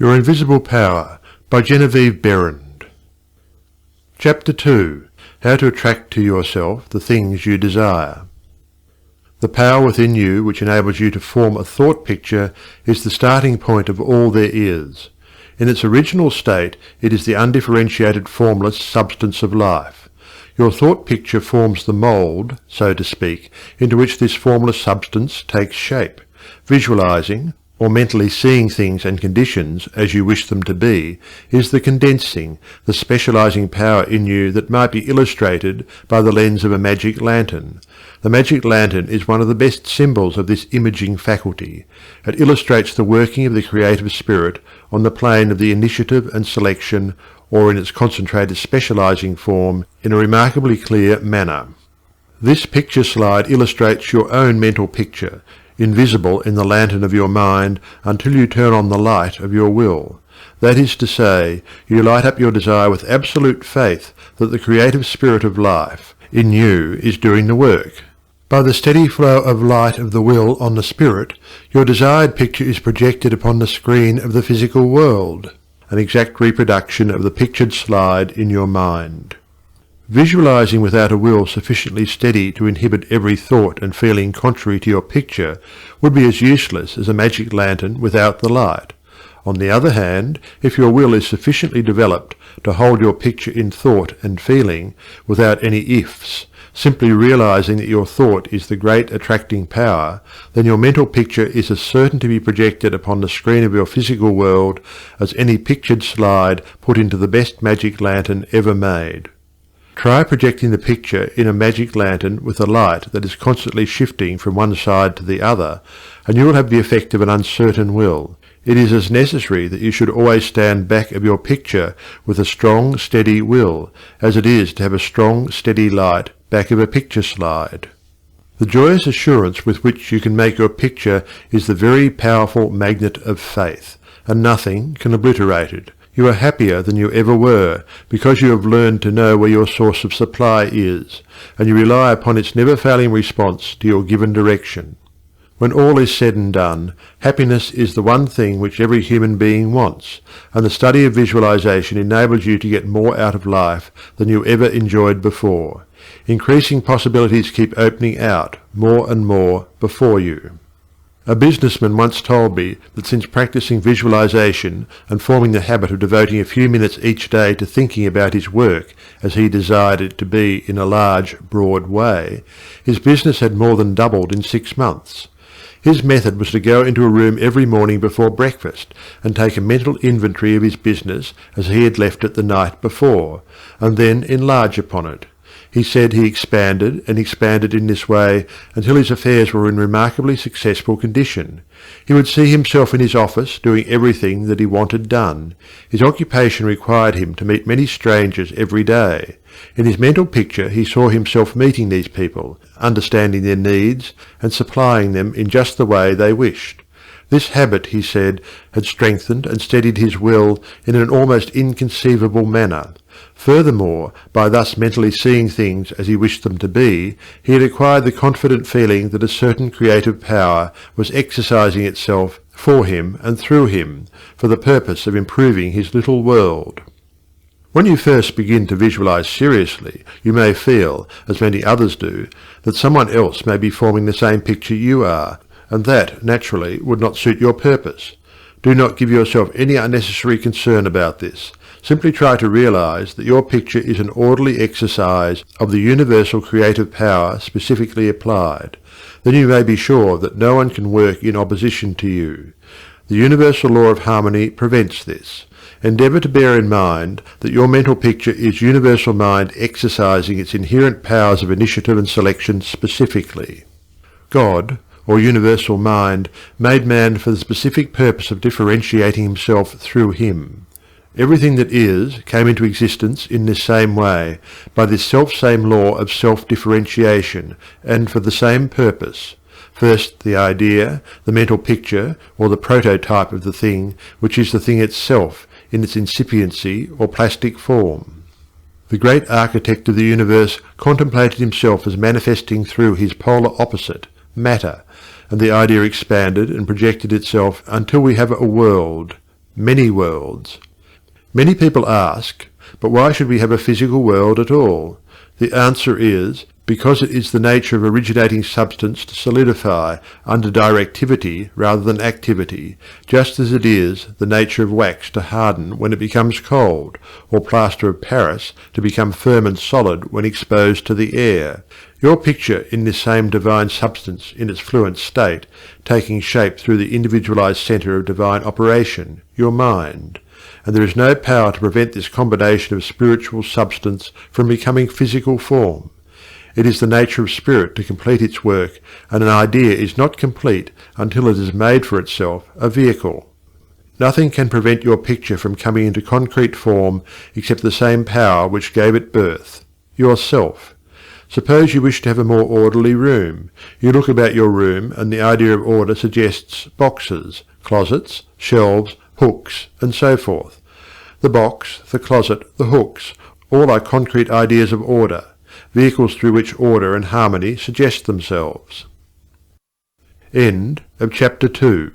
Your Invisible Power by Genevieve Behrend. Chapter 2. How to attract to yourself the things you desire. The power within you which enables you to form a thought picture is the starting point of all there is. In its original state it is the undifferentiated formless substance of life. Your thought picture forms the mould, so to speak, into which this formless substance takes shape. Visualizing, or mentally seeing things and conditions as you wish them to be, is the condensing, the specializing power in you that might be illustrated by the lens of a magic lantern. The magic lantern is one of the best symbols of this imaging faculty. It illustrates the working of the creative spirit on the plane of the initiative and selection, or in its concentrated specializing form, in a remarkably clear manner. This picture slide illustrates your own mental picture, invisible in the lantern of your mind until you turn on the light of your will. That is to say, you light up your desire with absolute faith that the creative spirit of life in you is doing the work. By the steady flow of light of the will on the spirit, your desired picture is projected upon the screen of the physical world, an exact reproduction of the pictured slide in your mind. Visualizing without a will sufficiently steady to inhibit every thought and feeling contrary to your picture would be as useless as a magic lantern without the light. On the other hand, if your will is sufficiently developed to hold your picture in thought and feeling, without any ifs, simply realizing that your thought is the great attracting power, then your mental picture is as certain to be projected upon the screen of your physical world as any pictured slide put into the best magic lantern ever made. Try projecting the picture in a magic lantern with a light that is constantly shifting from one side to the other, and you will have the effect of an uncertain will. It is as necessary that you should always stand back of your picture with a strong, steady will, as it is to have a strong, steady light back of a picture slide. The joyous assurance with which you can make your picture is the very powerful magnet of faith, and nothing can obliterate it. You are happier than you ever were, because you have learned to know where your source of supply is, and you rely upon its never-failing response to your given direction. When all is said and done, happiness is the one thing which every human being wants, and the study of visualization enables you to get more out of life than you ever enjoyed before. Increasing possibilities keep opening out, more and more, before you. A businessman once told me that since practicing visualization and forming the habit of devoting a few minutes each day to thinking about his work as he desired it to be in a large, broad way, his business had more than doubled in 6 months. His method was to go into a room every morning before breakfast and take a mental inventory of his business as he had left it the night before, and then enlarge upon it. He said he expanded and expanded in this way until his affairs were in remarkably successful condition. He would see himself in his office doing everything that he wanted done. His occupation required him to meet many strangers every day. In his mental picture he saw himself meeting these people, understanding their needs, and supplying them in just the way they wished. This habit, he said, had strengthened and steadied his will in an almost inconceivable manner. Furthermore, by thus mentally seeing things as he wished them to be, he had acquired the confident feeling that a certain creative power was exercising itself for him and through him, for the purpose of improving his little world. When you first begin to visualize seriously, you may feel, as many others do, that someone else may be forming the same picture you are, and that, naturally, would not suit your purpose. Do not give yourself any unnecessary concern about this. Simply try to realize that your picture is an orderly exercise of the universal creative power specifically applied. Then you may be sure that no one can work in opposition to you. The universal law of harmony prevents this. Endeavor to bear in mind that your mental picture is universal mind exercising its inherent powers of initiative and selection specifically. God, or universal mind, made man for the specific purpose of differentiating himself through him. Everything that is came into existence in this same way, by this self-same law of self-differentiation, and for the same purpose. First the idea, the mental picture, or the prototype of the thing, which is the thing itself, in its incipiency or plastic form. The great architect of the universe contemplated himself as manifesting through his polar opposite, matter, and the idea expanded and projected itself until we have a world, many worlds. Many people ask, but why should we have a physical world at all? The answer is, because it is the nature of originating substance to solidify under directivity rather than activity, just as it is the nature of wax to harden when it becomes cold, or plaster of Paris to become firm and solid when exposed to the air. Your picture in this same divine substance in its fluent state, taking shape through the individualized centre of divine operation, your mind. And there is no power to prevent this combination of spiritual substance from becoming physical form. It is the nature of spirit to complete its work, and an idea is not complete until it has made for itself a vehicle. Nothing can prevent your picture from coming into concrete form except the same power which gave it birth, yourself. Suppose you wish to have a more orderly room. You look about your room, and the idea of order suggests boxes, closets, shelves, hooks, and so forth. The box, the closet, the hooks, all are concrete ideas of order, vehicles through which order and harmony suggest themselves. End of chapter 2.